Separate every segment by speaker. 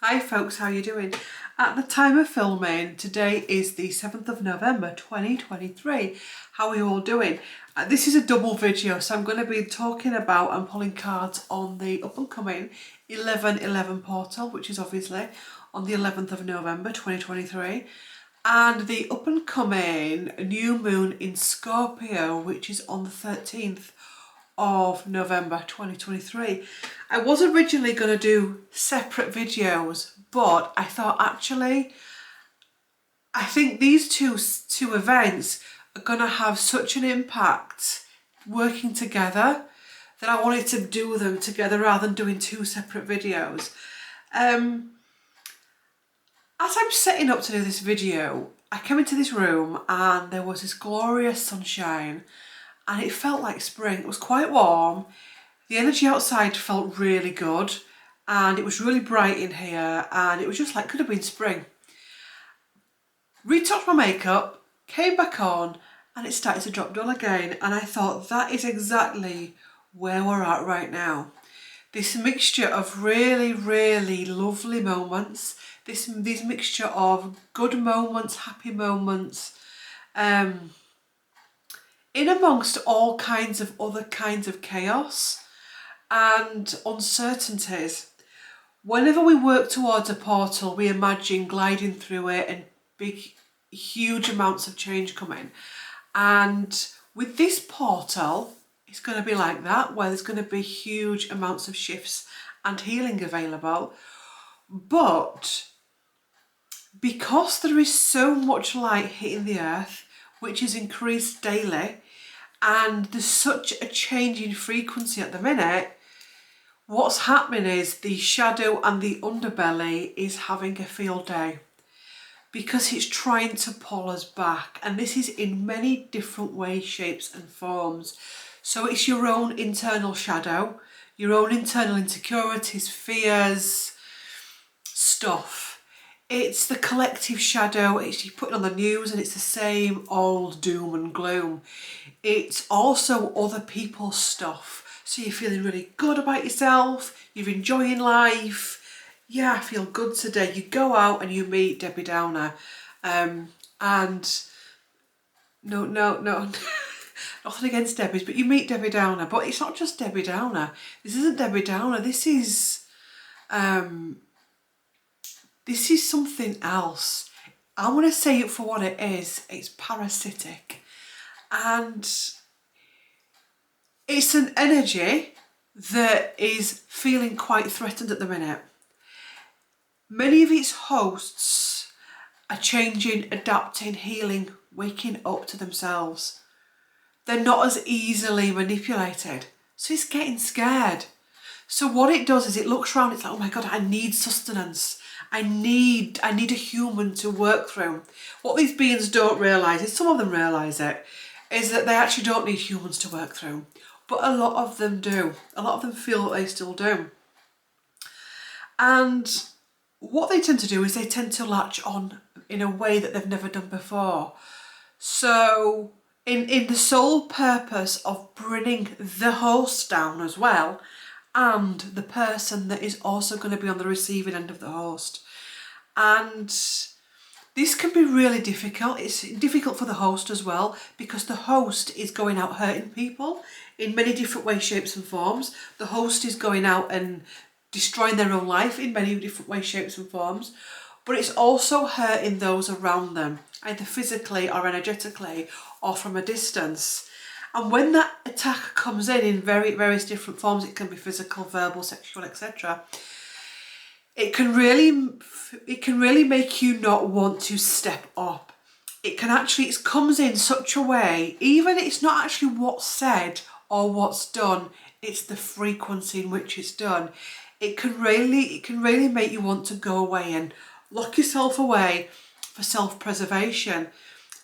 Speaker 1: Hi folks, how are you doing? At the time of filming, today is the 7th of November 2023. How are you all doing? This is a double video, so I'm going to be talking about and pulling cards on the up and coming 11/11 portal, which is obviously on the 11th of November 2023, and the up and coming new moon in Scorpio, which is on the 13th of November 2023. I was originally going to do separate videos, but I thought actually I think these two events are going to have such an impact working together that I wanted to do them together rather than doing two separate videos. As I'm setting up to do this video, I came into this room and there was this glorious sunshine and it felt like spring. It was quite warm. The energy outside felt really good and it was really bright in here and it was just like, could have been spring. Retouched my makeup, came back on and it started to drop dull again, and I thought that is exactly where we're at right now. This mixture of really, really lovely moments, this mixture of good moments, happy moments, in amongst all kinds of other kinds of chaos and uncertainties. Whenever we work towards a portal, we imagine gliding through it and big, huge amounts of change coming. And with this portal, it's going to be like that, where there's going to be huge amounts of shifts and healing available. But because there is so much light hitting the earth, which is increased daily, and there's such a change in frequency at the minute, what's happening is the shadow and the underbelly is having a field day because it's trying to pull us back, and this is in many different ways, shapes and forms. So it's your own internal shadow, your own internal insecurities, fears, stuff. It's the collective shadow, it's you put it on the news and it's the same old doom and gloom. It's also other people's stuff. So you're feeling really good about yourself, you're enjoying life. Yeah, I feel good today. You go out and you meet Debbie Downer. And no, nothing against Debbie's, but you meet Debbie Downer. But it's not just Debbie Downer. This isn't Debbie Downer. This is something else. I want to say it for what it is. It's parasitic. And it's an energy that is feeling quite threatened at the minute. Many of its hosts are changing, adapting, healing, waking up to themselves. They're not as easily manipulated. So it's getting scared. So what it does is it looks around, it's like, oh my God, I need sustenance. I need a human to work through. What these beings don't realise, is some of them realise it, is that they actually don't need humans to work through. But a lot of them do. A lot of them feel that they still do. And what they tend to do is they tend to latch on in a way that they've never done before. So in the sole purpose of bringing the host down as well, and the person that is also going to be on the receiving end of the host. And this can be really difficult. It's difficult for the host as well, because the host is going out hurting people in many different ways, shapes and forms. The host is going out and destroying their own life in many different ways, shapes and forms. But it's also hurting those around them, either physically or energetically or from a distance. And when that attack comes in various different forms, it can be physical, verbal, sexual, etc. It can really make you not want to step up. It comes in such a way, even it's not actually what's said or what's done, it's the frequency in which it's done. It can really make you want to go away and lock yourself away for self-preservation.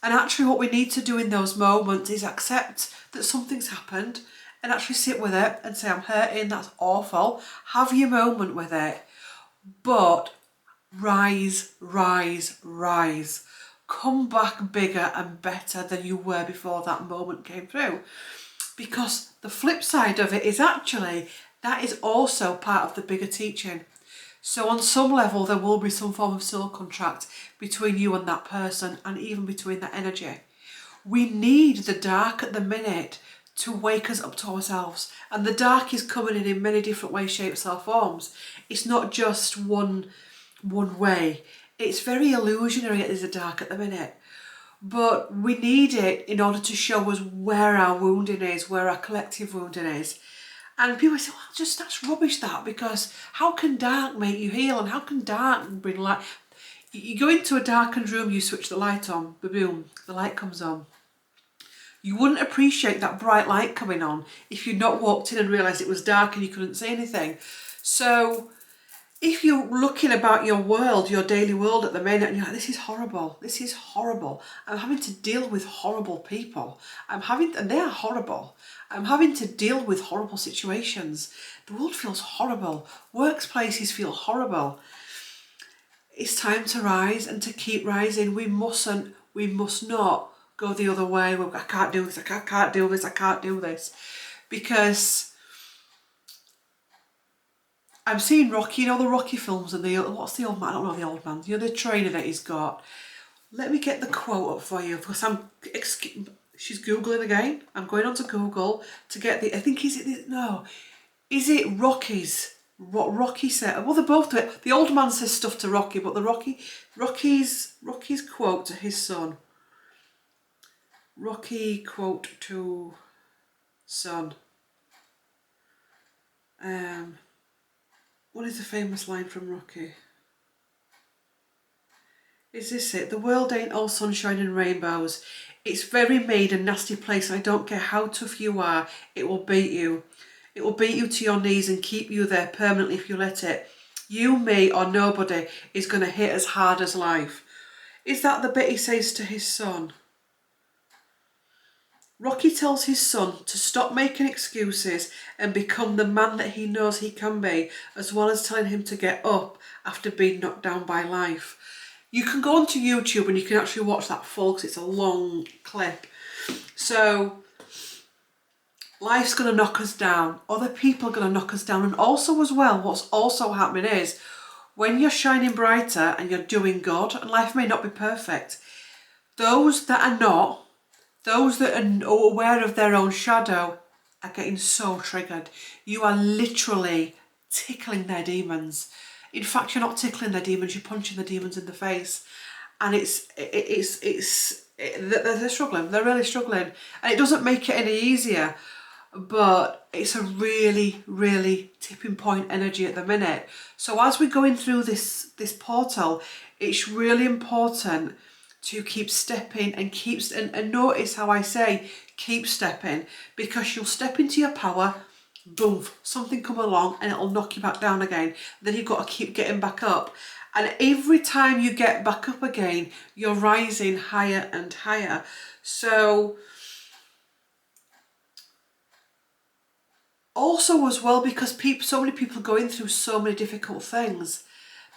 Speaker 1: And actually what we need to do in those moments is accept that something's happened and actually sit with it and say, I'm hurting, that's awful. Have your moment with it. But rise, rise, rise. Come back bigger and better than you were before that moment came through. Because the flip side of it is actually, that is also part of the bigger teaching. So on some level, there will be some form of soul contract between you and that person, and even between that energy. We need the dark at the minute to wake us up to ourselves. And the dark is coming in many different ways, shapes or forms. It's not just one way. It's very illusionary, there's a dark at the minute. But we need it in order to show us where our wounding is, where our collective wounding is. And people say, well, just that's rubbish that, because how can dark make you heal, and how can dark bring light? You go into a darkened room, you switch the light on, boom, the light comes on. You wouldn't appreciate that bright light coming on if you'd not walked in and realised it was dark and you couldn't see anything. So if you're looking about your world, your daily world at the minute, and you're like, this is horrible, I'm having to deal with horrible people, and they are horrible, I'm having to deal with horrible situations, the world feels horrible, workplaces feel horrible. It's time to rise and to keep rising. We must not go the other way. I can't do this, I can't do this. Because I'm seeing Rocky, the Rocky films, and what's the old man? I don't know the old man. The trainer that he's got. Let me get the quote up for you, because she's Googling again. I'm going on to Google to get is it Rocky's? What Rocky said? Well, they both do it. The old man says stuff to Rocky, but Rocky's quote to his son. Rocky quote to son. What is the famous line from Rocky? Is this it? The world ain't all sunshine and rainbows. It's very mean and nasty place. I don't care how tough you are. It will beat you. It will beat you to your knees and keep you there permanently if you let it. You, me, or nobody is going to hit as hard as life. Is that the bit he says to his son? Rocky tells his son to stop making excuses and become the man that he knows he can be, as well as telling him to get up after being knocked down by life. You can go onto YouTube and you can actually watch that full, because it's a long clip. So life's going to knock us down. Other people are going to knock us down. And also as well, what's also happening is when you're shining brighter and you're doing good, and life may not be perfect, those that are not, those that are aware of their own shadow are getting so triggered. You are literally tickling their demons. In fact, you're not tickling their demons, you're punching the demons in the face. And they're struggling, they're really struggling. And it doesn't make it any easier, but it's a really, really tipping point energy at the minute. So as we're going through this portal, it's really important to keep stepping and notice how I say keep stepping, because you'll step into your power, boom, something come along and it'll knock you back down again. Then you've got to keep getting back up. And every time you get back up again, you're rising higher and higher. So also as well, because so many people are going through so many difficult things,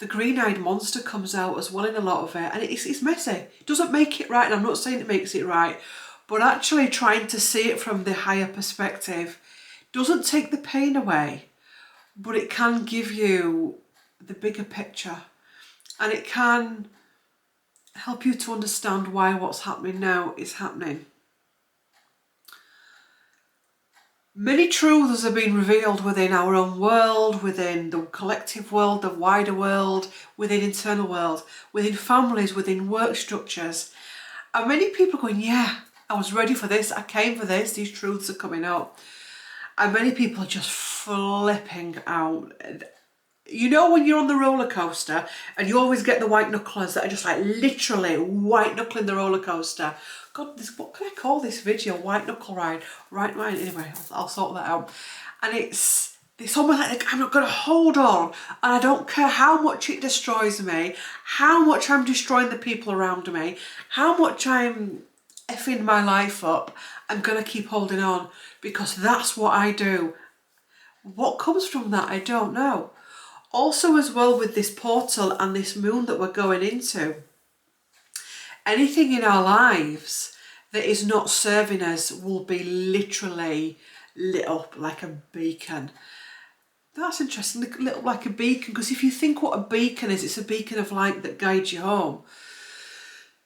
Speaker 1: the green-eyed monster comes out as well in a lot of it, and it's messy. It doesn't make it right, and I'm not saying it makes it right, but actually trying to see it from the higher perspective doesn't take the pain away, but it can give you the bigger picture, and it can help you to understand why what's happening now is happening. Many truths have been revealed within our own world, within the collective world, the wider world, within internal world, within families, within work structures. And many people are going, yeah, I was ready for this, I came for this, these truths are coming up. And many people are just flipping out. You know when you're on the roller coaster and you always get the white knucklers that are just like literally white knuckling the roller coaster. God, what can I call this video? White knuckle ride. Right, anyway, I'll sort that out. And it's almost like I'm not going to hold on, and I don't care how much it destroys me, how much I'm destroying the people around me, how much I'm effing my life up, I'm going to keep holding on, because that's what I do. What comes from that, I don't know. Also as well with this portal and this moon that we're going into, anything in our lives that is not serving us will be literally lit up like a beacon. That's interesting, a little like a beacon, because if you think what a beacon is, it's a beacon of light that guides you home.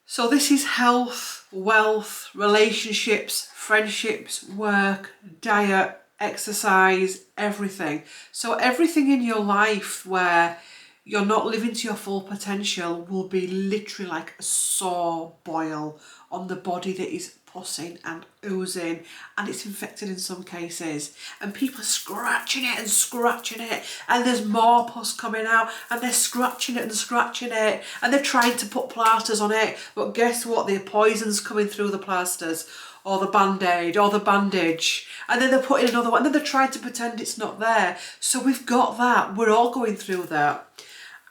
Speaker 1: So this is health, wealth, relationships, friendships, work, diet, exercise, everything. So everything in your life where you're not living to your full potential will be literally like a sore boil on the body that is pussing and oozing, and it's infected in some cases, and people are scratching it, and there's more pus coming out, and they're scratching it, and they're trying to put plasters on it, but guess what, the poison's coming through the plasters or the band-aid or the bandage, and then they're putting another one, and then they're trying to pretend it's not there. So we've got that, we're all going through that,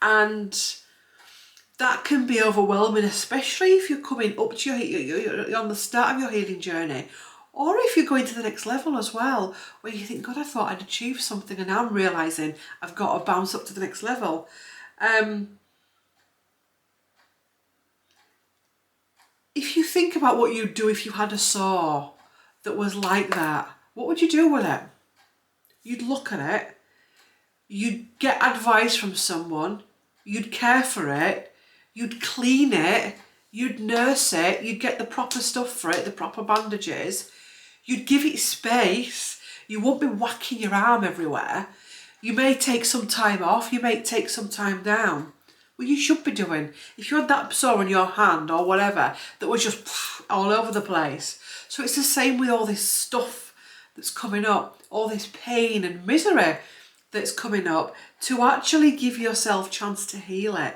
Speaker 1: and that can be overwhelming, especially if you're coming up to you're on the start of your healing journey, or if you're going to the next level as well, where you think, God, I thought I'd achieved something, and now I'm realising I've got to bounce up to the next level. If you think about what you'd do if you had a saw that was like that, what would you do with it? You'd look at it, you'd get advice from someone, you'd care for it, you'd clean it, you'd nurse it, you'd get the proper stuff for it, the proper bandages, you'd give it space, you won't be whacking your arm everywhere, you may take some time off, you may take some time down. Well, you should be doing. If you had that sore on your hand or whatever that was just all over the place. So it's the same with all this stuff that's coming up, all this pain and misery that's coming up, to actually give yourself a chance to heal it.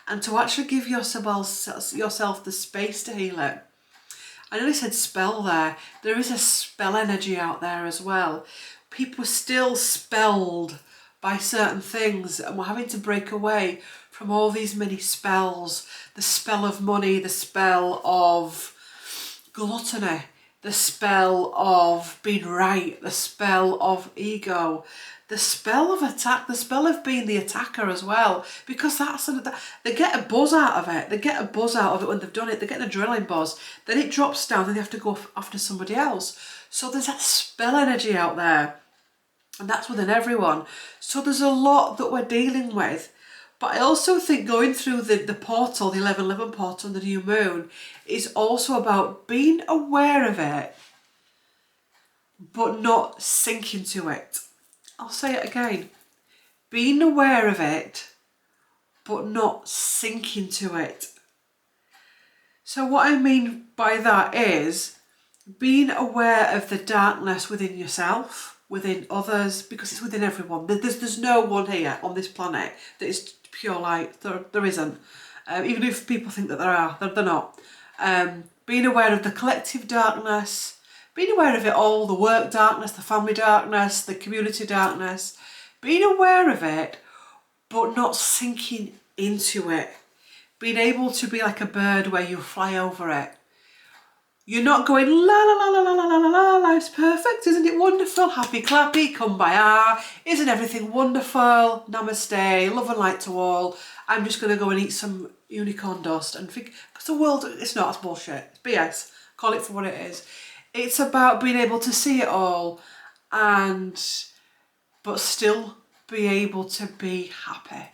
Speaker 1: And to actually give yourself the space to heal it. I nearly said spell there. There is a spell energy out there as well. People are still spelled by certain things, and we're having to break away from all these many spells. The spell of money, the spell of gluttony, the spell of being right, the spell of ego, the spell of attack, the spell of being the attacker as well, because they get a buzz out of it. They get a buzz out of it when they've done it. They get an adrenaline buzz. Then it drops down and they have to go after somebody else. So there's that spell energy out there, and that's within everyone. So there's a lot that we're dealing with. But I also think going through the portal, the 1111 portal and the new moon, is also about being aware of it, but not sinking to it. I'll say it again. Being aware of it, but not sinking to it. So what I mean by that is being aware of the darkness within yourself, within others, because it's within everyone. There's no one here on this planet that is pure light. There isn't. Even if people think that there are, they're not. Being aware of the collective darkness, being aware of it all, the work darkness, the family darkness, the community darkness, being aware of it, but not sinking into it. Being able to be like a bird where you fly over it. You're not going, la la la la la la la la la, life's perfect, isn't it wonderful, happy clappy, kumbaya, isn't everything wonderful, namaste, love and light to all, I'm just going to go and eat some unicorn dust and think, because the world, it's not, it's bullshit, it's BS, call it for what it is. It's about being able to see it all, but still be able to be happy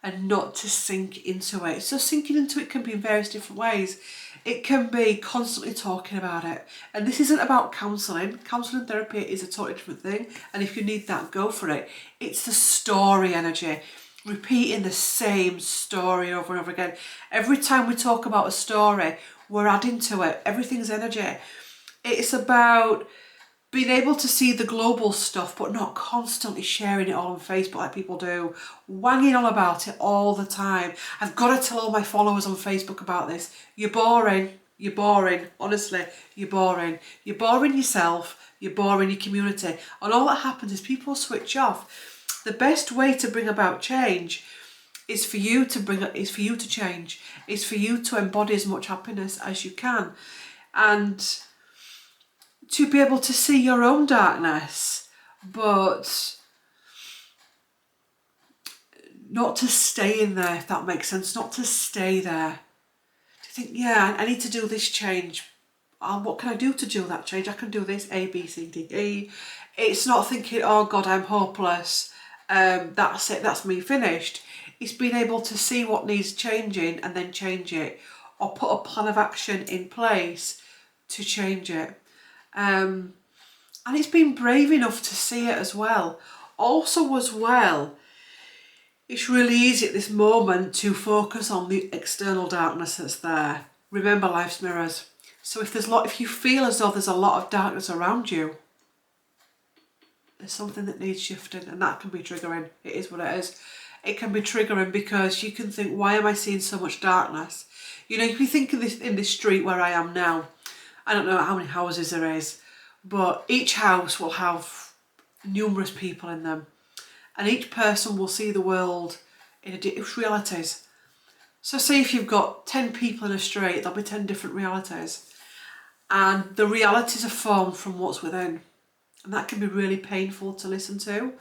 Speaker 1: and not to sink into it. So sinking into it can be in various different ways. It can be constantly talking about it. And this isn't about counselling. Counselling therapy is a totally different thing. And if you need that, go for it. It's the story energy. Repeating the same story over and over again. Every time we talk about a story, we're adding to it. Everything's energy. It's about being able to see the global stuff, but not constantly sharing it all on Facebook like people do, wanging on about it all the time. I've got to tell all my followers on Facebook about this. You're boring. You're boring. Honestly, you're boring. You're boring yourself. You're boring your community. And all that happens is people switch off. The best way to bring about change is for you to change. Is for you to embody as much happiness as you can. And to be able to see your own darkness, but not to stay in there, if that makes sense, not to stay there. To think, yeah, I need to do this change. What can I do to do that change? I can do this, A, B, C, D, E. It's not thinking, oh God, I'm hopeless. that's it, that's me finished. It's being able to see what needs changing and then change it, or put a plan of action in place to change it. And it's been brave enough to see it as well. Also as well, it's really easy at this moment to focus on the external darkness that's there. Remember, life's mirrors. So if you feel as though there's a lot of darkness around you, there's something that needs shifting, and that can be triggering. It is what it is. It can be triggering because you can think, why am I seeing so much darkness? You know, if you think of this in this street where I am now, I don't know how many houses there is, but each house will have numerous people in them, and each person will see the world in different realities. So say if you've got 10 people in a street, there'll be 10 different realities, and the realities are formed from what's within. And that can be really painful to listen to,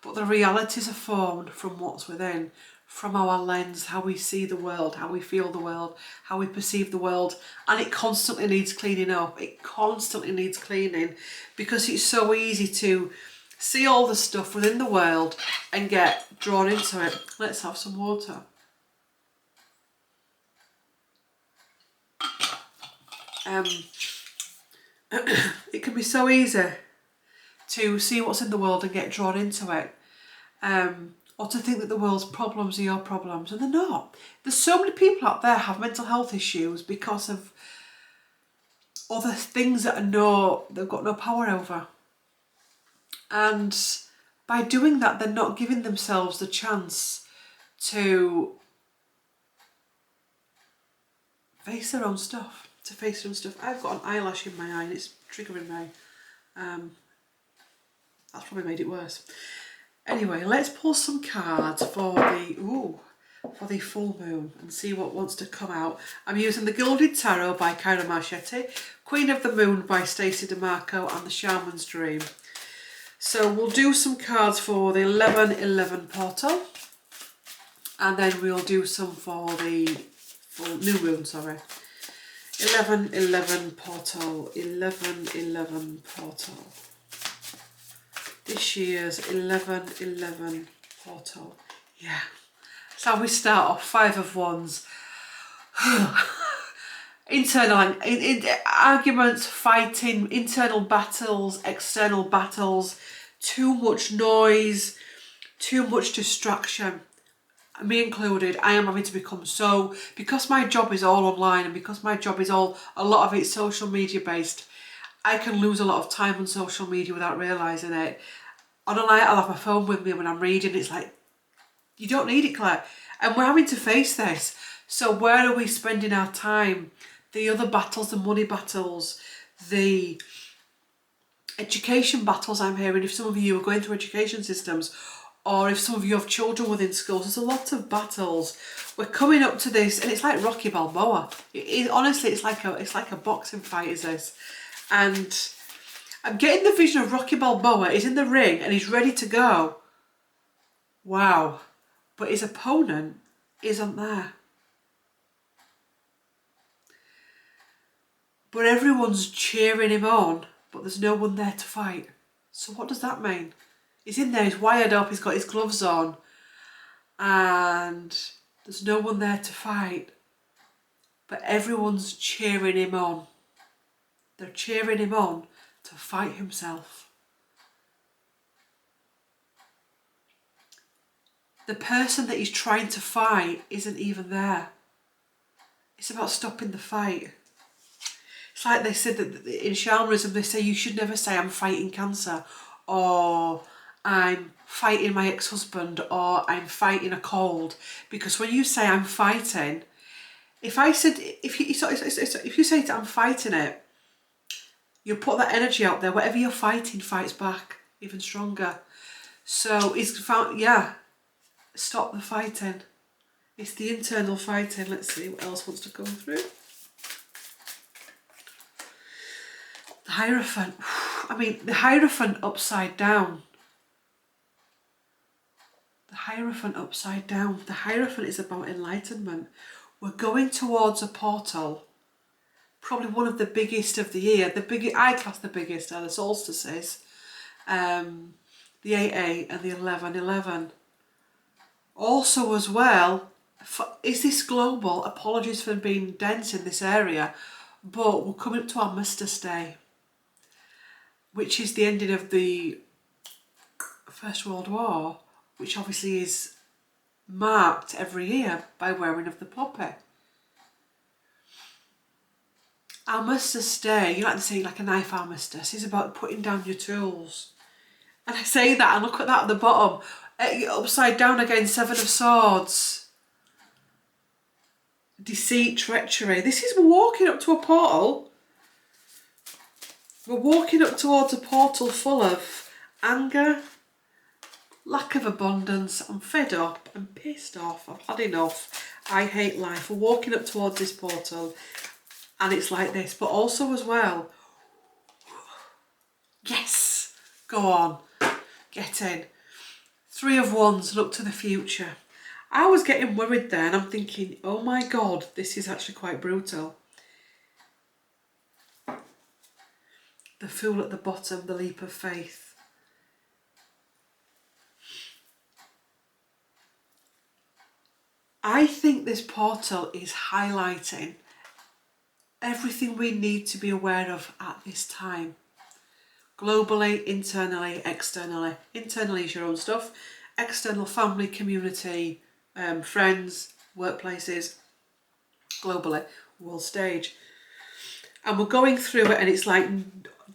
Speaker 1: but the realities are formed from what's within, from our lens, how we see the world, how we feel the world, how we perceive the world. And it constantly needs cleaning up. It constantly needs cleaning, because it's so easy to see all the stuff within the world and get drawn into it. Let's have some water. It can be so easy to see what's in the world and get drawn into it, or to think that the world's problems are your problems, and they're not. There's so many people out there have mental health issues because of other things that they've got no power over, and by doing that, they're not giving themselves the chance to face their own stuff. I've got an eyelash in my eye and it's triggering me. That's probably made it worse. Anyway, let's pull some cards for the full moon and see what wants to come out. I'm using the Gilded Tarot by Ciro Marchetti, Queen of the Moon by Stacey, Demarco, and the Shaman's Dream. So we'll do some cards for the 11/11 portal, and then we'll do some for the full new moon, 11/11 portal, 11/11 portal. This year's 11/11 portal. Yeah. So we start off 5 of Wands. Internal arguments, fighting, internal battles, external battles, too much noise, too much distraction. Me included. I am having to become because my job is all online, and because my job is a lot of it's social media based, I can lose a lot of time on social media without realising it. On a night, I'll have my phone with me when I'm reading. It's like, you don't need it, Claire. And we're having to face this. So where are we spending our time? The other battles, the money battles, the education battles I'm hearing. If some of you are going through education systems, or if some of you have children within schools, there's a lot of battles. We're coming up to this, and it's like Rocky Balboa. Honestly, it's like a boxing fight, is this? And I'm getting the vision of Rocky Balboa. He's in the ring and he's ready to go. Wow. But his opponent isn't there. But everyone's cheering him on, but there's no one there to fight. So what does that mean? He's in there, he's wired up, he's got his gloves on, and there's no one there to fight. But everyone's cheering him on. They're cheering him on to fight himself. The person that he's trying to fight isn't even there. It's about stopping the fight. It's like they said that in shamanism, they say you should never say I'm fighting cancer, or I'm fighting my ex-husband, or I'm fighting a cold. Because when you say I'm fighting, if you say I'm fighting it, you put that energy out there. Whatever you're fighting fights back even stronger. So it's found, stop the fighting. It's the internal fighting. Let's see what else wants to come through. The Hierophant. I mean, the Hierophant upside down. The Hierophant upside down. The Hierophant is about enlightenment. We're going towards a portal. Probably one of the biggest of the year. I class the biggest are the solstices. the 8-8 and the 11-11. Also as well, is this global? Apologies for being dense in this area, but we're coming up to Armistice Day, which is the ending of the First World War, which obviously is marked every year by wearing of the poppy. Armistice Day, you like to say like a knife armistice, is about putting down your tools. And I say that and look at that at the bottom, upside down again, 7 of Swords. Deceit, treachery. This is, we're walking up to a portal. We're walking up towards a portal full of anger, lack of abundance. I'm fed up, I'm pissed off, I've had enough, I hate life. We're walking up towards this portal and it's like this, but also as well, yes, go on, get in. 3 of Wands, look to the future. I was getting worried there and I'm thinking, oh my God, this is actually quite brutal. The Fool at the bottom, the leap of faith. I think this portal is highlighting everything we need to be aware of at this time. Globally, internally, externally. Internally is your own stuff. External, family, community, friends, workplaces. Globally, world stage. And we're going through it and it's like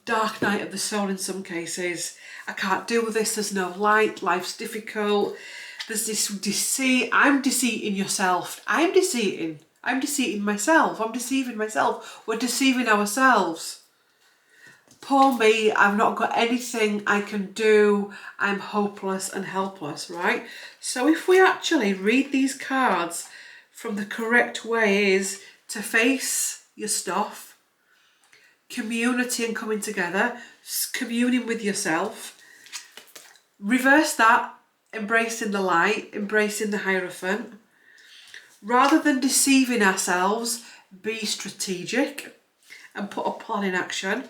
Speaker 1: dark night of the soul in some cases. I can't deal with this, there's no light, life's difficult. There's this deceit, I'm deceiving yourself. I'm deceiving myself, I'm deceiving myself. We're deceiving ourselves. Poor me, I've not got anything I can do. I'm hopeless and helpless, right? So if we actually read these cards from the correct way is to face your stuff, community and coming together, communing with yourself, reverse that, embracing the light, embracing the Hierophant. Rather than deceiving ourselves, be strategic and put a plan in action.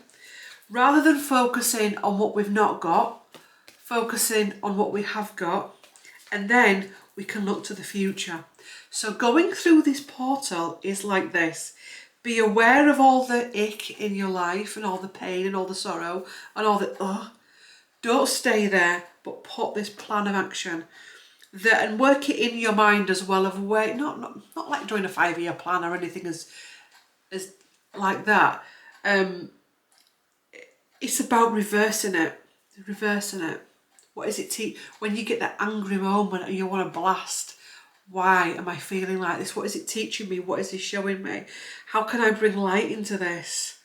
Speaker 1: Rather than focusing on what we've not got, focusing on what we have got, and then we can look to the future. So going through this portal is like this. Be aware of all the ick in your life and all the pain and all the sorrow and all the ugh. Don't stay there, but put this plan of action that, and work it in your mind as well of where, not like doing a 5-year plan or anything as like that. It's about reversing it. What is it when you get that angry moment and you want to blast? Why am I feeling like this? What is it teaching me? What is it showing me? How can I bring light into this?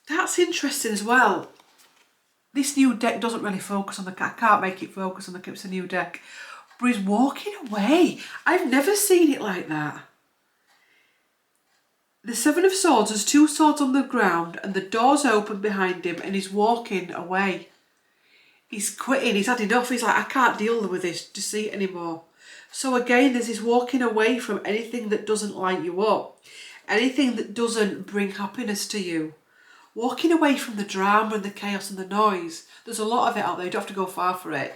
Speaker 1: That's interesting as well. This new deck doesn't really focus on the... I can't make it focus on the... It's a new deck. But he's walking away. I've never seen it like that. The 7 of Swords has 2 swords on the ground and the door's open behind him and he's walking away. He's quitting, he's had enough, he's like, I can't deal with this deceit anymore. So again, there's this walking away from anything that doesn't light you up, anything that doesn't bring happiness to you. Walking away from the drama and the chaos and the noise. There's a lot of it out there, you don't have to go far for it.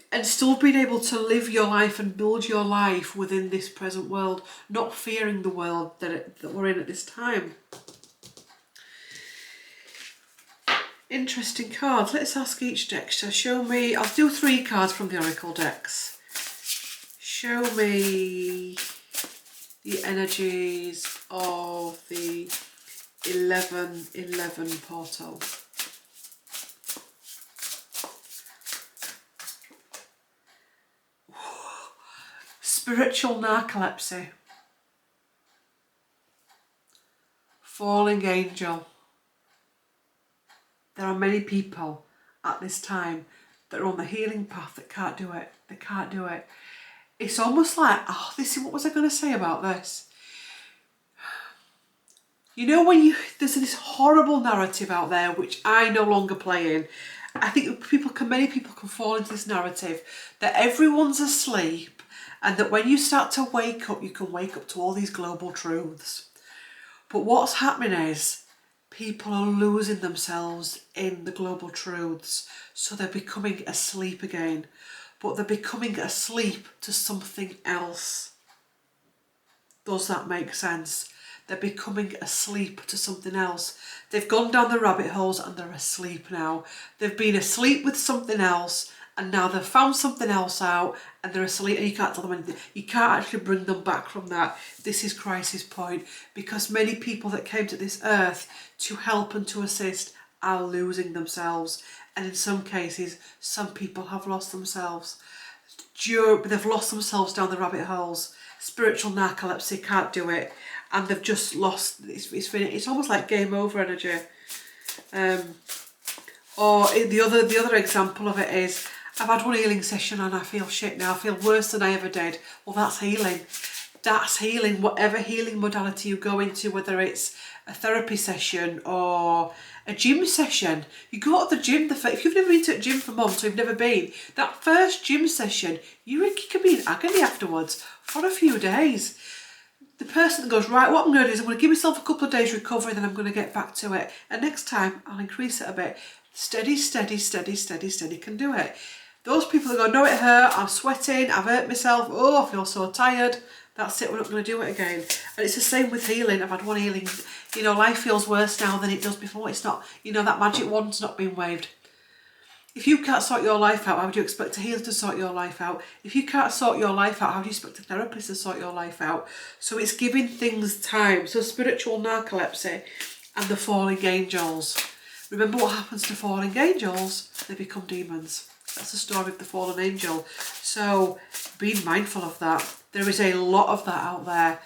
Speaker 1: And still being able to live your life and build your life within this present world, not fearing the world that we're in at this time. Interesting cards. Let's ask each deck. So show me, I'll do 3 cards from the Oracle decks. Show me the energies of the 11-11 portal. Spiritual narcolepsy. Falling angel. There are many people at this time that are on the healing path that can't do it. They can't do it. It's almost like, oh, what was I going to say about this? You know when there's this horrible narrative out there, which I no longer play in. I think many people can fall into this narrative that everyone's asleep and that when you start to wake up, you can wake up to all these global truths. But what's happening is People are losing themselves in the global truths, so they're becoming asleep again, but they're becoming asleep to something else. Does that make sense? They're becoming asleep to something else. They've gone down the rabbit holes and they're asleep now. They've been asleep with something else and now they've found something else out and they're asleep and you can't tell them anything. You can't actually bring them back from that. This is crisis point, because many people that came to this earth to help and to assist are losing themselves. And in some cases, some people have lost themselves. They've lost themselves down the rabbit holes. Spiritual narcolepsy can't do it. And they've just lost, it's almost like game over energy. Or the other example of it is, I've had one healing session and I feel shit now, I feel worse than I ever did. Well, that's healing. That's healing, whatever healing modality you go into, whether it's a therapy session or a gym session. You go to the gym, if you've never been to a gym for months or you've never been, that first gym session, you can be in agony afterwards for a few days. The person that goes, right, what I'm going to do is I'm going to give myself a couple of days recovery, then I'm going to get back to it. And next time, I'll increase it a bit. Steady, steady, steady, steady, steady can do it. Those people that go, no, it hurt, I'm sweating, I've hurt myself, oh, I feel so tired. That's it, we're not going to do it again. And it's the same with healing. I've had one healing, life feels worse now than it does before. It's not, that magic wand's not been waved. If you can't sort your life out, how would you expect a healer to sort your life out? If you can't sort your life out, how do you expect a therapist to sort your life out? So it's giving things time. So spiritual narcolepsy and the falling angels. Remember what happens to falling angels? They become demons. That's the story of the fallen angel. So being mindful of that. There is a lot of that out there.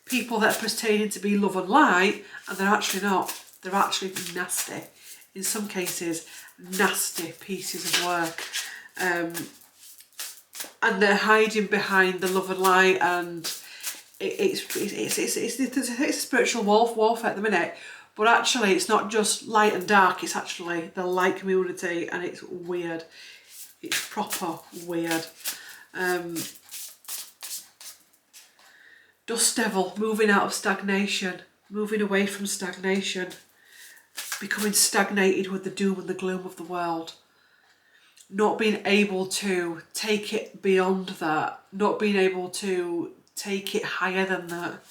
Speaker 1: People that are pretending to be love and light, and they're actually not. They're actually nasty. In some cases, nasty pieces of work. And they're hiding behind the love and light, and it's spiritual warfare at the minute. But actually, it's not just light and dark, it's actually the light community, and it's weird. It's proper weird. Dust devil, moving out of stagnation, moving away from stagnation, becoming stagnated with the doom and the gloom of the world. Not being able to take it beyond that, not being able to take it higher than that.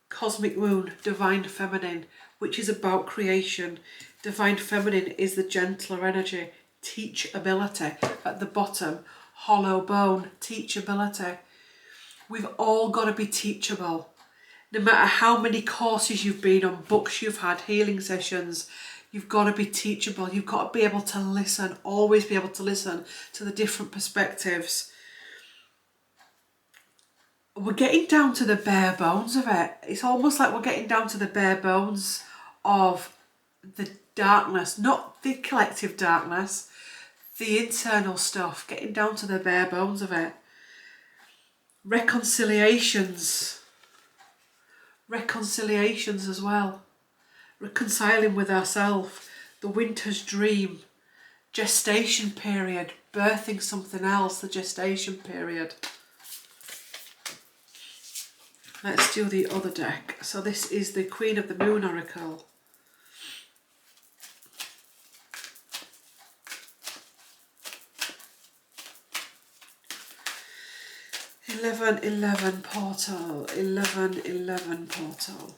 Speaker 1: Cosmic wound, divine feminine, which is about creation. Divine feminine is the gentler energy. Teachability at the bottom. Hollow bone, teachability. We've all got to be teachable. No matter how many courses you've been on, books you've had, healing sessions, you've got to be teachable. You've got to be able to listen, always be able to listen to the different perspectives. We're getting down to the bare bones of it. It's almost like we're getting down to the bare bones of the darkness, not the collective darkness, the internal stuff, getting down to the bare bones of it. Reconciliations as well. Reconciling with ourselves, the winter's dream, gestation period, birthing something else, the gestation period. Let's do the other deck. So this is the Queen of the Moon Oracle. Eleven portal. 11 portal.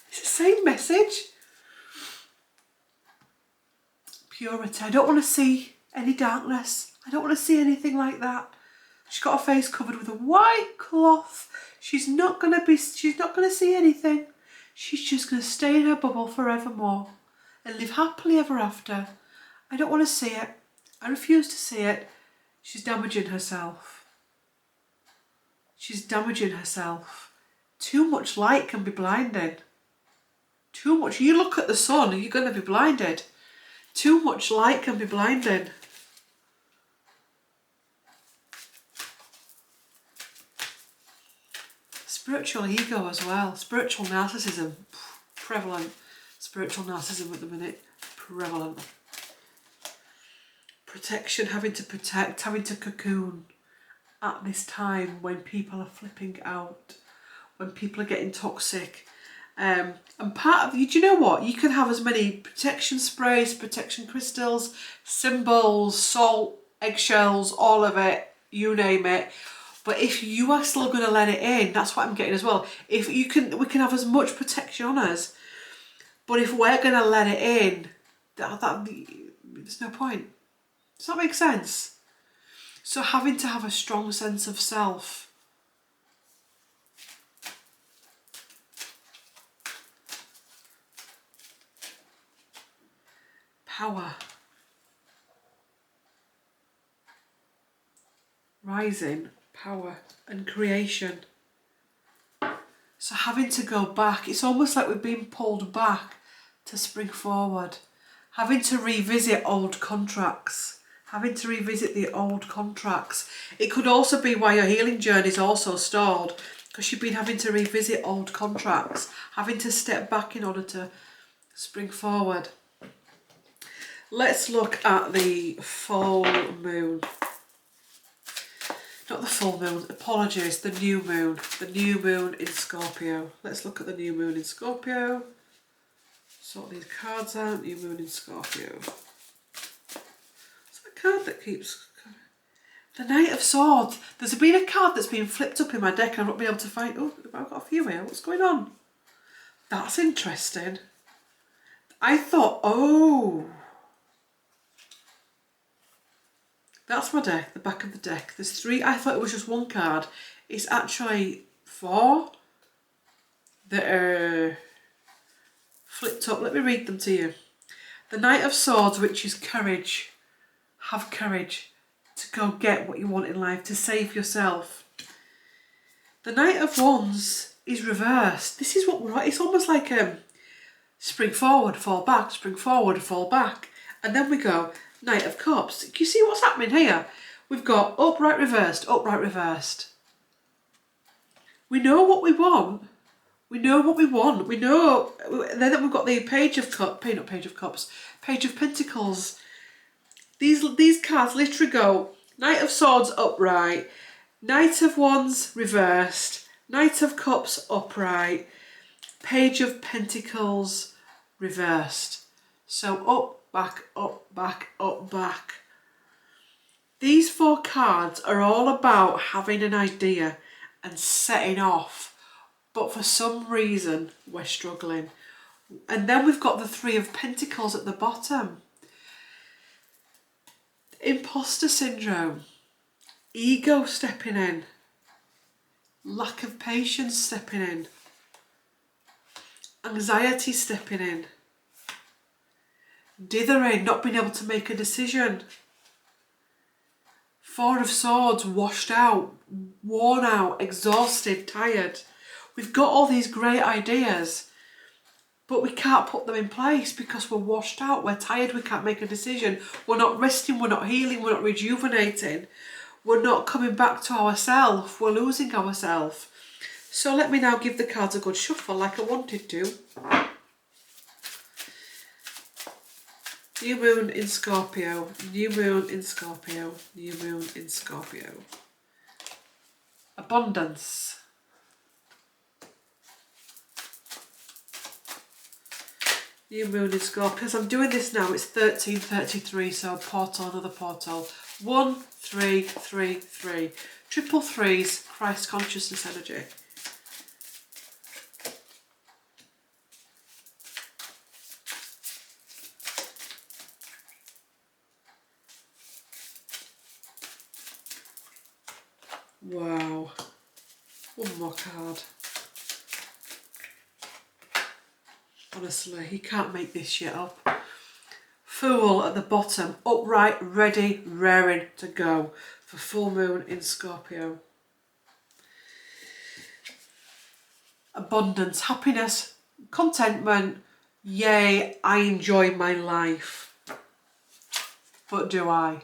Speaker 1: It's the same message. Purity. I don't want to see any darkness. I don't want to see anything like that. She's got her face covered with a white cloth. She's not going to see anything. She's just going to stay in her bubble forevermore and live happily ever after. I don't want to see it. I refuse to see it. She's damaging herself. She's damaging herself. Too much light can be blinding. Too much. You look at the sun and you're going to be blinded. Too much light can be blinding. Spiritual ego as well. Spiritual narcissism. Prevalent. Spiritual narcissism at the minute. Prevalent. Protection. Having to protect. Having to cocoon. at this time when people are flipping out, when people are getting toxic. And part of, do you know what? You can have as many protection sprays, protection crystals, symbols, salt, eggshells, all of it, you name it. But if you are still going to let it in, that's what I'm getting as well. If you can, we can have as much protection on us. But if we're going to let it in, there's no point. Does that make sense? So having to have a strong sense of self. Power. Rising, power and creation. So having to go back, it's almost like we're being pulled back to spring forward. Having to revisit old contracts. Having to revisit the old contracts. It could also be why your healing journey is also stalled, because you've been having to revisit old contracts, having to step back in order to spring forward. Let's look at the full moon. Not the full moon, apologies, the new moon. The new moon in Scorpio. Let's look at the new moon in Scorpio. Sort these cards out, new moon in Scorpio. It's a card that keeps... The Knight of Swords. There's been a card that's been flipped up in my deck and I've not been able to find... Oh, I've got a few here. What's going on? That's interesting. I thought, oh... That's my deck, the back of the deck. There's 3. I thought it was just 1 card. It's actually 4 that are flipped up. Let me read them to you. The Knight of Swords, which is courage. Have courage to go get what you want in life, to save yourself. The Knight of Wands is reversed. This is what we're at. It's almost like spring forward, fall back, spring forward, fall back. And then we go... Knight of Cups. Can you see what's happening here? We've got upright, reversed, upright, reversed. We know what we want. We know what we want. We know. Then we've got the Page of Cups, not Page of Cups, Page of Pentacles. These cards literally go Knight of Swords upright, Knight of Wands reversed, Knight of Cups upright, Page of Pentacles reversed. So up, back, up, back, up, back. These 4 cards are all about having an idea and setting off, but for some reason we're struggling. And then we've got the 3 of Pentacles at the bottom. Imposter syndrome, ego stepping in, lack of patience stepping in, anxiety stepping in, dithering, not being able to make a decision. 4 of Swords, washed out, worn out, exhausted, tired. We've got all these great ideas, but we can't put them in place because we're washed out, we're tired, we can't make a decision. We're not resting, we're not healing, we're not rejuvenating. We're not coming back to ourselves, we're losing ourselves. So let me now give the cards a good shuffle like I wanted to. New moon in Scorpio, new moon in Scorpio, new moon in Scorpio. Abundance. New moon in Scorpio. As I'm doing this now, it's 13:33, so portal, another portal. 1, 3, 3, 3. Triple threes, Christ consciousness energy. Wow. 1 more card. Honestly, you can't make this shit up. Fool at the bottom, upright, ready, raring to go for full moon in Scorpio. Abundance, happiness, contentment. Yay, I enjoy my life. But do I?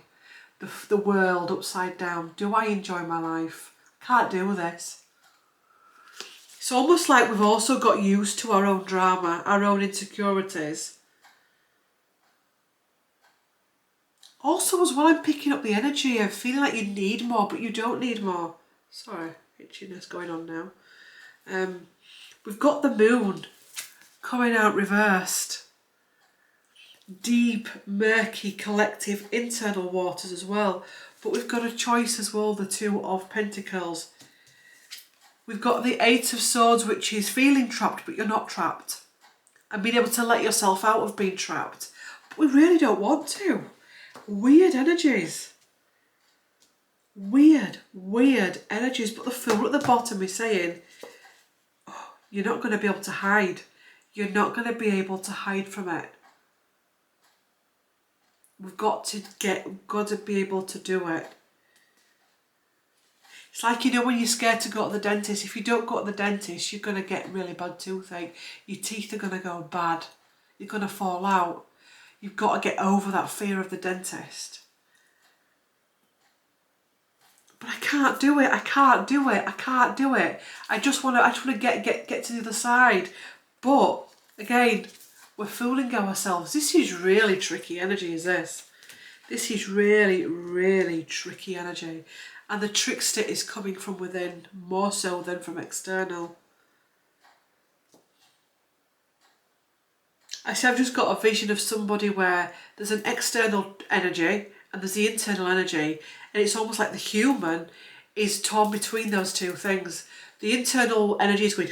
Speaker 1: The world upside down. Do I enjoy my life? Can't do this. It's almost like we've also got used to our own drama, our own insecurities. Also as well, I'm picking up the energy of feeling like you need more, but you don't need more. Sorry, itchiness going on now. We've got the moon coming out reversed. Deep, murky, collective, internal waters as well. But we've got a choice as well, the Two of Pentacles. We've got the Eight of Swords, which is feeling trapped, but you're not trapped. And being able to let yourself out of being trapped. But we really don't want to. Weird energies. Weird energies. But the Fool at the bottom is saying, oh, you're not going to be able to hide. You're not going to be able to hide from it. We've got to be able to do it. It's like, you know, when you're scared to go to the dentist. If you don't go to the dentist, you're going to get really bad toothache. Your teeth are going to go bad. You're going to fall out. You've got to get over that fear of the dentist. But I can't do it. I can't do it. I can't do it. I just want to get to the other side. But again, we're fooling ourselves. This is really tricky energy, is this? This is really, really tricky energy. And the trickster is coming from within, more so than from external. I've just got a vision of somebody where there's an external energy and there's the internal energy. And it's almost like the human is torn between those two things. The internal energy is going,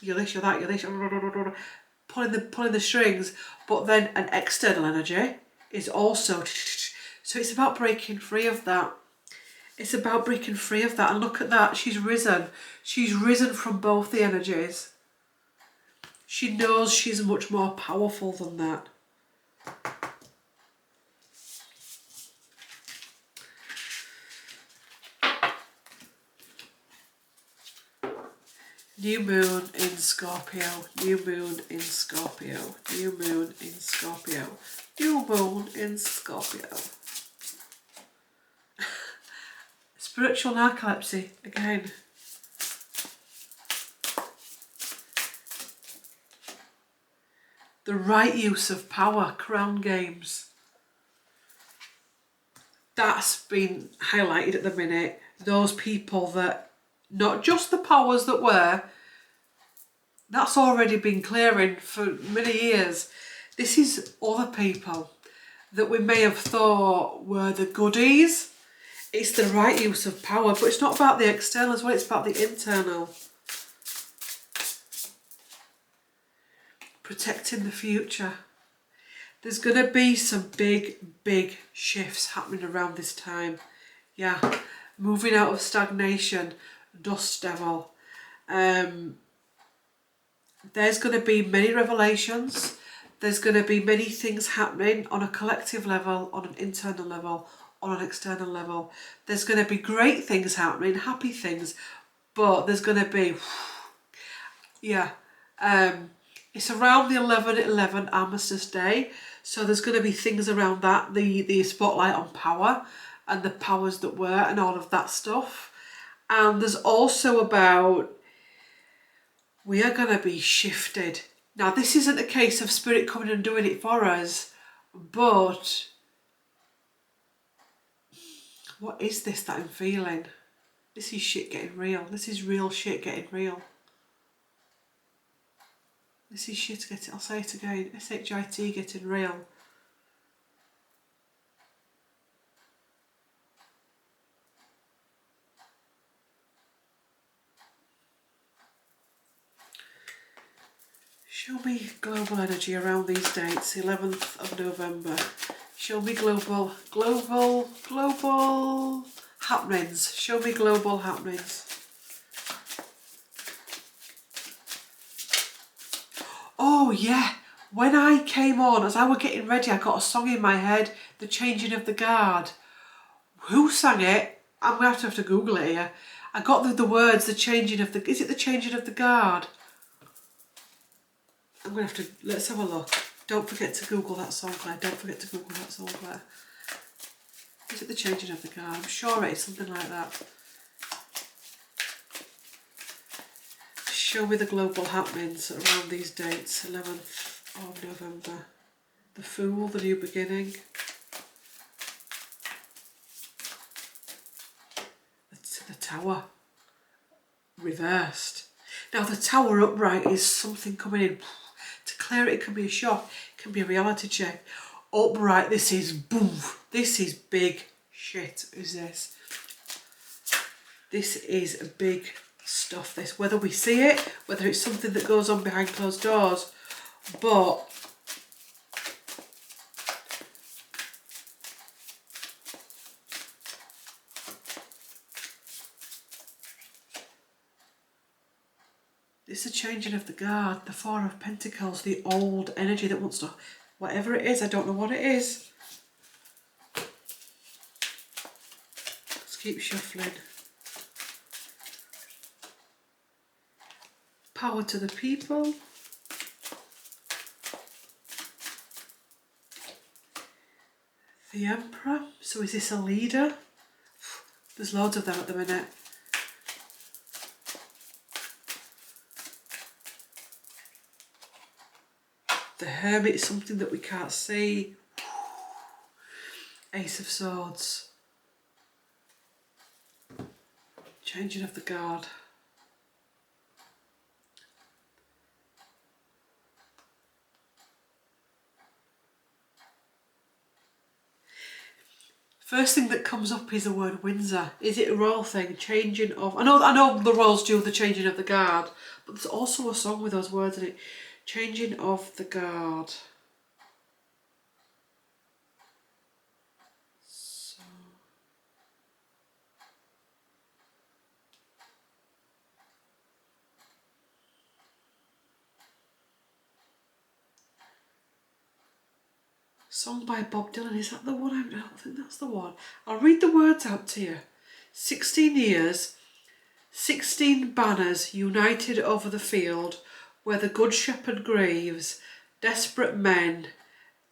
Speaker 1: you're this, you're that, you're this, pulling the strings, but then an external energy is also, so it's about breaking free of that. It's about breaking free of that. And look at that, she's risen. She's risen from both the energies. She knows she's much more powerful than that. New moon in Scorpio, new moon in Scorpio, new moon in Scorpio, new moon in Scorpio. Spiritual narcolepsy, again. The right use of power, crown games. That's been highlighted at the minute. Those people that, not just the powers that were, that's already been clearing for many years. This is other people that we may have thought were the goodies. It's the right use of power, but it's not about the external as well, it's about the internal. Protecting the future. There's going to be some big shifts happening around this time. Yeah, moving out of stagnation, dust devil. There's going to be many revelations. There's going to be many things happening on a collective level, on an internal level, on an external level. There's going to be great things happening, happy things, but there's going to be, yeah, it's around the 11/11 Armistice Day, so there's going to be things around that, the spotlight on power and the powers that were and all of that stuff. And there's also about, we are going to be shifted. Now, this isn't a case of spirit coming and doing it for us, but what is this that I'm feeling? This is shit getting real. This is real shit getting real. This is shit getting, I'll say it again, SHIT getting real. Show me global energy around these dates, 11th of November. Show me global happenings. Show me global happenings. Oh yeah, when I came on, as I was getting ready, I got a song in my head, The Changing of the Guard. Who sang it? I'm going to have to Google it here. I got the words, The Changing of the, is it The Changing of the Guard? I'm going to have to, let's have a look. Don't forget to Google that song, Claire. Don't forget to Google that song, Claire. Is it The Changing of the Guard? I'm sure it is something like that. Show me the global happenings around these dates, 11th of November. The Fool, the new beginning. The Tower, reversed. Now the Tower upright is something coming in. To clear it, it can be a shock, it can be a reality check. Upright, this is boom. This is big shit, is this. This is big stuff, this. Whether we see it, whether it's something that goes on behind closed doors, but it's a changing of the guard, the Four of Pentacles, the old energy that wants to, whatever it is, I don't know what it is. Let's keep shuffling. Power to the people. The Emperor. So is this a leader? There's loads of them at the minute. The Hermit is something that we can't see. Ace of Swords. Changing of the guard. First thing that comes up is the word Windsor. Is it a royal thing? Changing of... I know the royals do the changing of the guard, but there's also a song with those words in it. Changing of the guard. So... Song by Bob Dylan, is that the one? I don't think that's the one. I'll read the words out to you. 16 years, 16 banners united over the field where the good shepherd grieves, desperate men,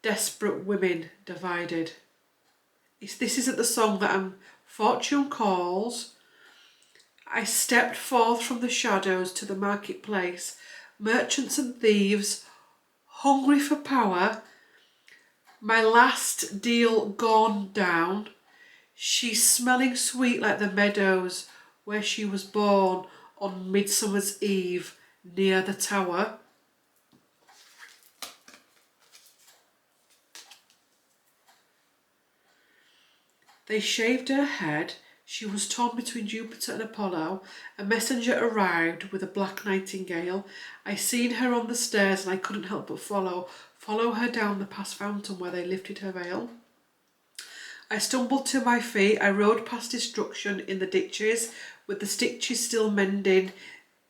Speaker 1: desperate women divided. This isn't the song that Fortune calls. I stepped forth from the shadows to the marketplace, merchants and thieves, hungry for power, my last deal gone down. She's smelling sweet like the meadows where she was born on Midsummer's Eve near the Tower. They shaved her head. She was torn between Jupiter and Apollo. A messenger arrived with a black nightingale. I seen her on the stairs and I couldn't help but follow her down the past fountain where they lifted her veil. I stumbled to my feet. I rode past destruction in the ditches with the stitches still mending,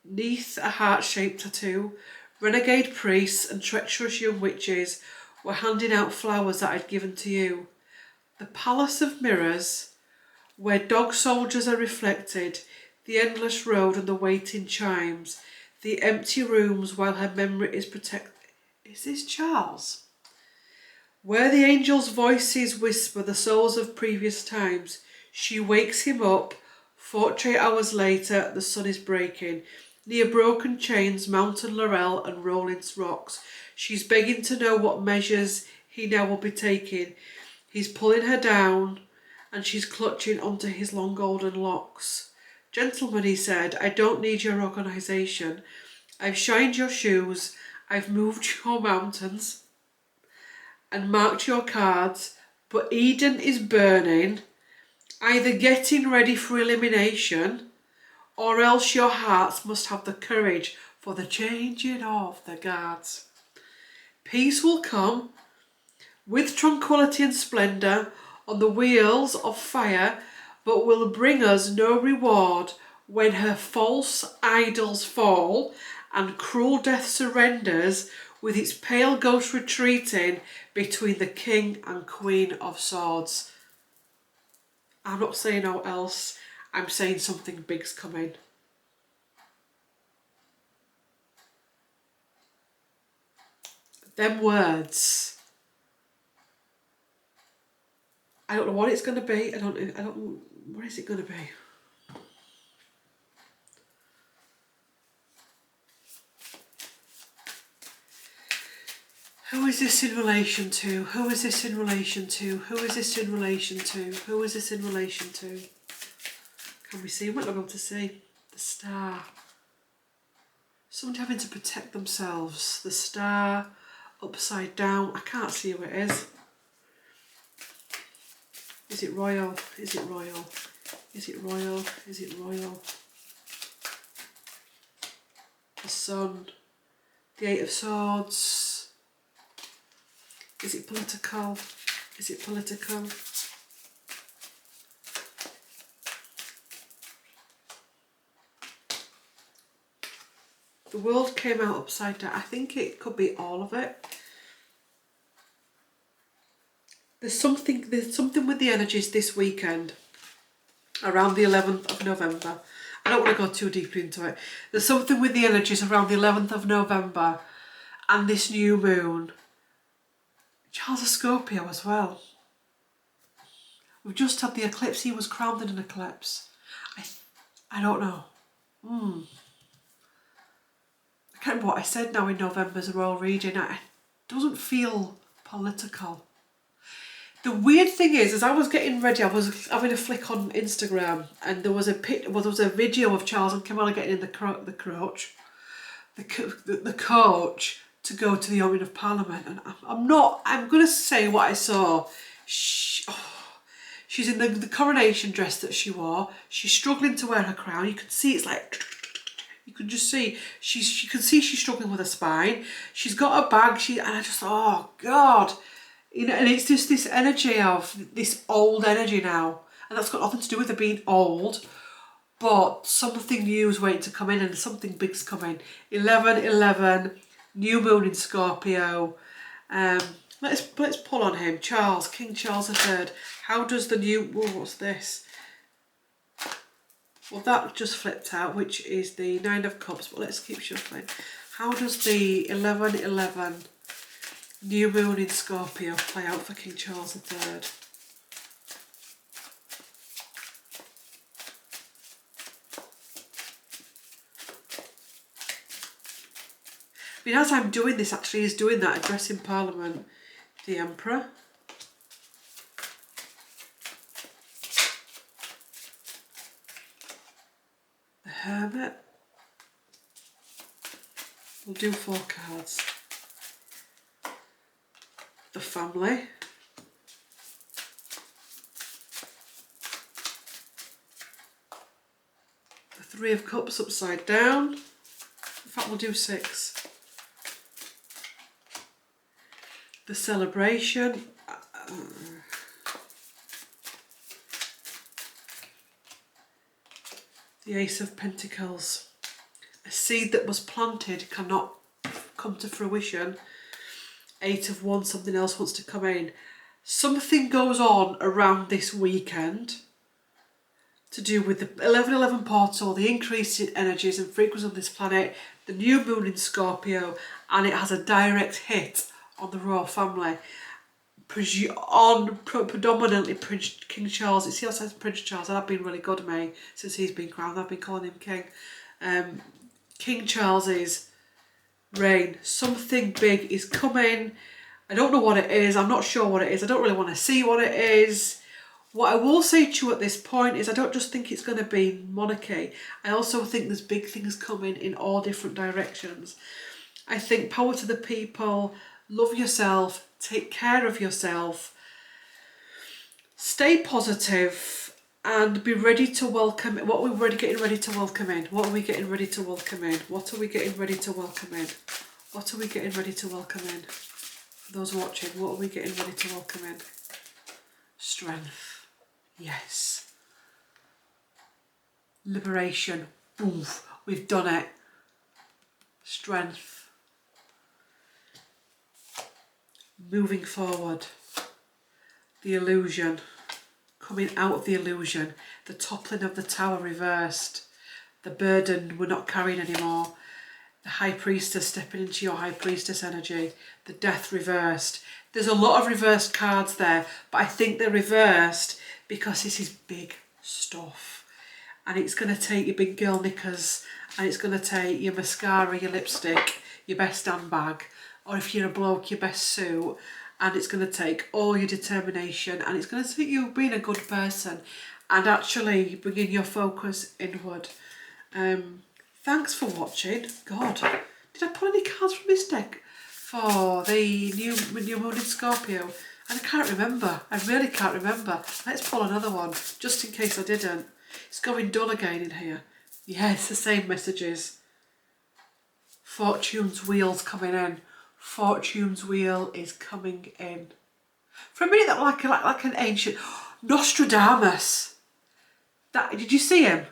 Speaker 1: 'neath a heart-shaped tattoo. Renegade priests and treacherous young witches were handing out flowers that I'd given to you. The palace of mirrors, where dog soldiers are reflected, the endless road and the waiting chimes, the empty rooms while her memory is protected. Is this Charles? Where the angels' voices whisper the souls of previous times, she wakes him up. 48 hours later, the sun is breaking. Near broken chains, mountain laurel and rolling rocks. She's begging to know what measures he now will be taking. He's pulling her down and she's clutching onto his long golden locks. Gentlemen, he said, I don't need your organisation. I've shined your shoes. I've moved your mountains and marked your cards, but Eden is burning, either getting ready for elimination, or else your hearts must have the courage for the changing of the guards. Peace will come with tranquility and splendour on the wheels of fire, but will bring us no reward when her false idols fall and cruel death surrenders with its pale ghost retreating between the king and queen of swords. I'm not saying no else, I'm saying something big's coming. Them words, I don't know what it's going to be. I don't. What is it going to be? Who is this in relation to? Who is this in relation to? Who is this in relation to? Who is this in relation to? Can we see? What am I going to see? The Star. Somebody having to protect themselves. The Star, upside down. I can't see who it is. Is it royal? Is it royal? Is it royal? Is it royal? The Sun. The Eight of Swords. Is it political? Is it political? The World came out upside down. I think it could be all of it. There's something with the energies this weekend, around the 11th of November. I don't want to go too deeply into it. There's something with the energies around the 11th of November and this new moon. Charles of Scorpio as well. We've just had the eclipse. He was crowned in an eclipse. I don't know. I can't remember what I said now in November's royal reading. It doesn't feel political. The weird thing is, as I was getting ready, I was having a flick on Instagram, and there was a video of Charles and Camilla getting in the coach to go to the opening of Parliament, and I'm going to say what I saw. She's in the coronation dress that she wore. She's struggling to wear her crown. You can see it's like, you can just see, you can see she's struggling with her spine. She's got a bag, and I just thought, oh God. You know, and it's just this energy of, this old energy now. And that's got nothing to do with her being old, but something new is waiting to come in, and something big's coming. 11/11. New moon in Scorpio. Let's pull on him. Charles, King Charles III. How does the new... Whoa, what's this? Well, that just flipped out, which is the Nine of Cups, but let's keep shuffling. How does the 11/11 new moon in Scorpio play out for King Charles III? I mean, as I'm doing this, actually, is doing that address in Parliament. The Emperor. The Hermit. We'll do 4 cards. The Family. The Three of Cups upside down. In fact, we'll do 6. The Celebration. The Ace of Pentacles. A seed that was planted cannot come to fruition. 8 of Wands, something else wants to come in. Something goes on around this weekend to do with the 11/11 portal, the increase in energies and frequency on this planet, the new moon in Scorpio, and it has a direct hit on the royal family, predominantly Prince King Charles. It still says Prince Charles, and I've been really good at me since he's been crowned. I've been calling him King. King Charles's reign. Something big is coming. I don't know what it is. I'm not sure what it is. I don't really want to see what it is. What I will say to you at this point is I don't just think it's going to be monarchy. I also think there's big things coming in all different directions. I think power to the people. Love yourself, take care of yourself, stay positive, and be ready to welcome. What are we getting ready to welcome in? What are we getting ready to welcome in? What are we getting ready to welcome in? What are we getting ready to welcome in? For those watching, what are we getting ready to welcome in? Strength. Yes. Liberation. Oof, we've done it. Strength. Moving forward, the illusion, coming out of the illusion, the toppling of the tower reversed, the burden we're not carrying anymore, the High Priestess stepping into your High Priestess energy, the death reversed. There's a lot of reversed cards there, but I think they're reversed because this is big stuff, and it's going to take your big girl knickers, and it's going to take your mascara, your lipstick, your best handbag, or if you're a bloke, your best suit, and it's going to take all your determination, and it's going to take you being a good person and actually bringing your focus inward. Thanks for watching. God, did I pull any cards from this deck for the new moon in Scorpio? And I can't remember. I really can't remember. Let's pull another one, just in case I didn't. It's going dull again in here. Yeah, it's the same messages. Fortune's wheel's coming in. Fortune's wheel is coming in. For a minute, that was like an ancient Nostradamus. Did you see him?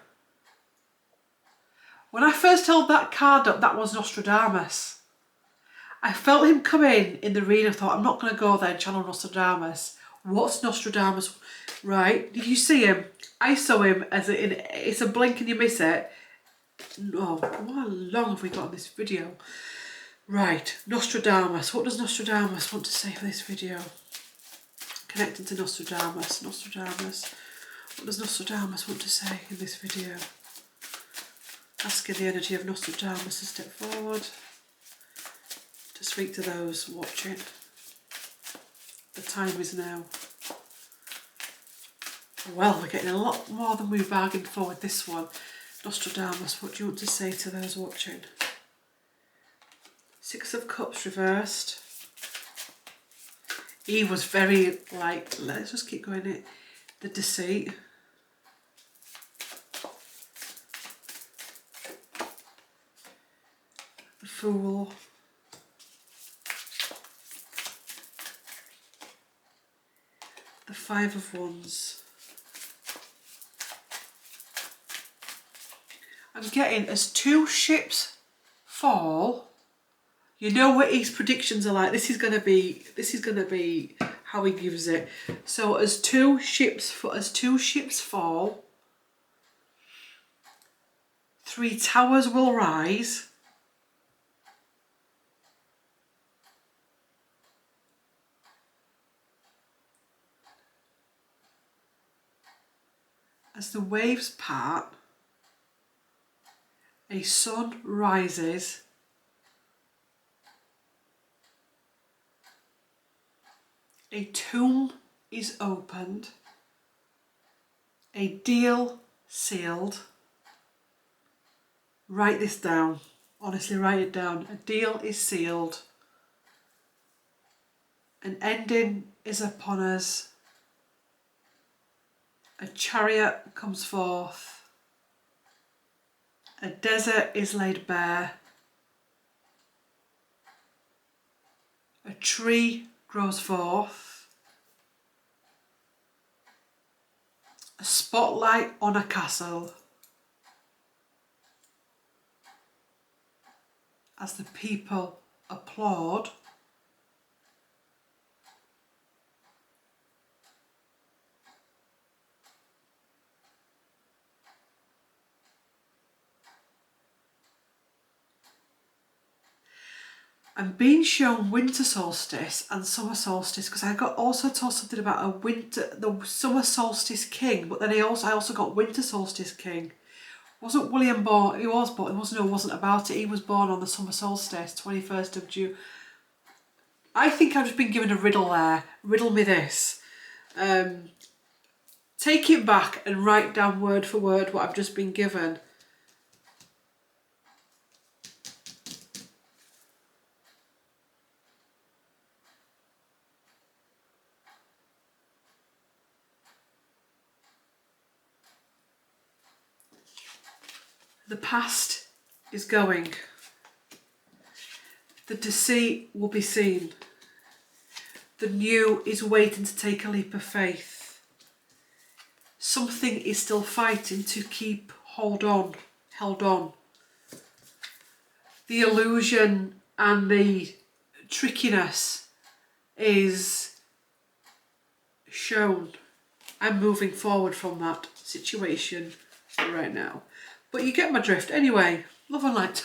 Speaker 1: When I first held that card up, that was Nostradamus. I felt him come in the reading. I thought, I'm not going to go there and channel Nostradamus. What's Nostradamus? Right, did you see him? I saw him as it's a blink and you miss it. Oh, how long have we got on this video? Right, Nostradamus. What does Nostradamus want to say for this video? Connecting to Nostradamus. Nostradamus. What does Nostradamus want to say in this video? Asking the energy of Nostradamus to step forward, to speak to those watching. The time is now. Well, we're getting a lot more than we bargained for with this one. Nostradamus, what do you want to say to those watching? Six of Cups reversed. He was very like, let's just keep going it. The deceit. The Fool. The Five of Wands. I'm getting as two ships fall. You know what his predictions are like. This is gonna be how he gives it. So as two ships fall, three towers will rise. As the waves part, a sun rises. A tomb is opened. A deal sealed. Write this down. Honestly, write it down. A deal is sealed. An ending is upon us. A chariot comes forth. A desert is laid bare. A tree grows forth. A spotlight on a castle. As the people applaud. I'm being shown winter solstice and summer solstice because I got also told something about the summer solstice king, but then I also got winter solstice king. Wasn't William born? He was born. It wasn't about it. He was born on the summer solstice, 21st of June. I think I've just been given a riddle there. Riddle me this. Take it back and write down word for word what I've just been given. The past is going. The deceit will be seen. The new is waiting to take a leap of faith. Something is still fighting to keep held on. The illusion and the trickiness is shown. I'm moving forward from that situation right now. But you get my drift. Anyway, love and light.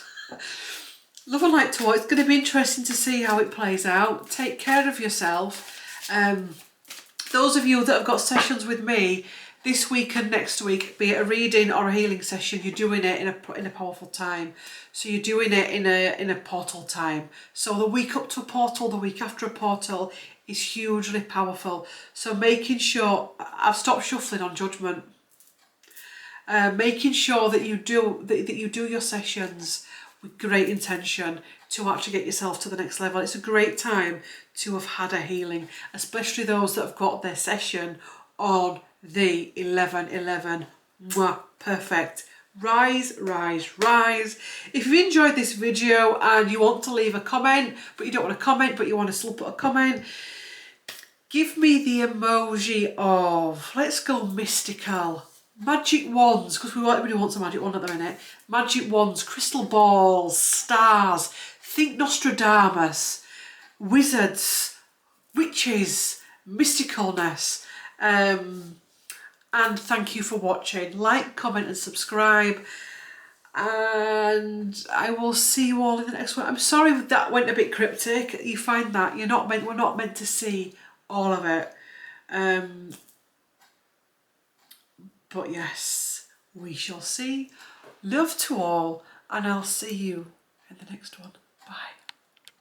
Speaker 1: Love and light to all. It's going to be interesting to see how it plays out. Take care of yourself. Those of you that have got sessions with me, this week and next week, be it a reading or a healing session, you're doing it in a powerful time. So you're doing it in a portal time. So the week up to a portal, the week after a portal is hugely powerful. So making sure, I've stopped shuffling on judgment. Making sure that you do your sessions with great intention to actually get yourself to the next level. It's a great time to have had a healing, especially those that have got their session on the 11/11. Mwah, perfect. Rise, rise, rise. If you've enjoyed this video and you want to leave a comment, but you don't want to comment, but you want to still put a comment, give me the emoji of, let's go mystical, magic wands, because everybody wants a magic wand at the minute. Magic wands, crystal balls, stars. Think Nostradamus, wizards, witches, mysticalness. And thank you for watching. Like, comment and subscribe. And I will see you all in the next one. I'm sorry that went a bit cryptic. You find that we're not meant to see all of it. But yes, we shall see. Love to all, and I'll see you in the next one. Bye.